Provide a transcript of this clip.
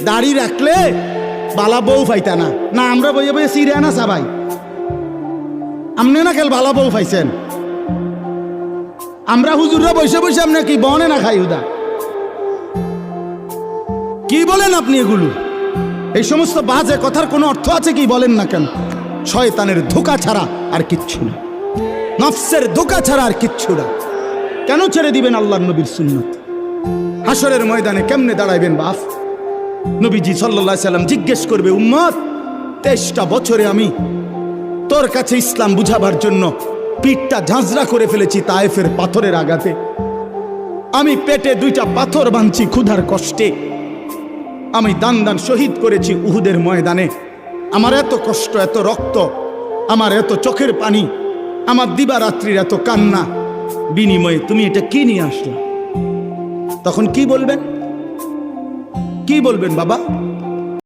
দাড়ি রাখলে বালা বউ পাইতা না। না আমরা বইয়ে বইয়ে সিরিয়া না সবাই, আমনে না খেল বালা বউ পাইছেন। আমরা হুজুররা বসে বসে আপনি কি বনে না খাই হুদা? কি বলেন আপনি এগুলো? এই সমস্ত বাজে কথার কোনো অর্থ আছে কি বলেন না কেন? শয়তানের ধোঁকা ছাড়া আর কিচ্ছু না, নফসের ধোঁকা ছাড়া আর কিচ্ছু না। কেন ছেড়ে দিবেন আল্লাহর নবীর সুন্নাত? হাসরের ময়দানে কেমনে দাঁড়াইবেন বাপ? নবীজি সাল্লাল্লাহু আলাইহি সাল্লাম জিজ্ঞেস করবে, উম্মত 23টা বছরে আমি তোর কাছে ইসলাম বুঝাবার জন্য পিঠটা ঝাঁঝরা করে ফেলেছি তায়েফের পাথরের আঘাতে। আমি পেটে 2টা পাথর বাঁধছি ক্ষুধার কষ্টে। আমি দান দান শহীদ করেছি উহুদের ময়দানে। আমার এত কষ্ট, এত রক্ত, আমার এত চোখের পানি, আমার দিবারাত্রির এত কান্না, বিনিময়ে তুমি এটা কি নিয়ে আসলা? তখন কি বলবেন? কি বলবেন বাবা?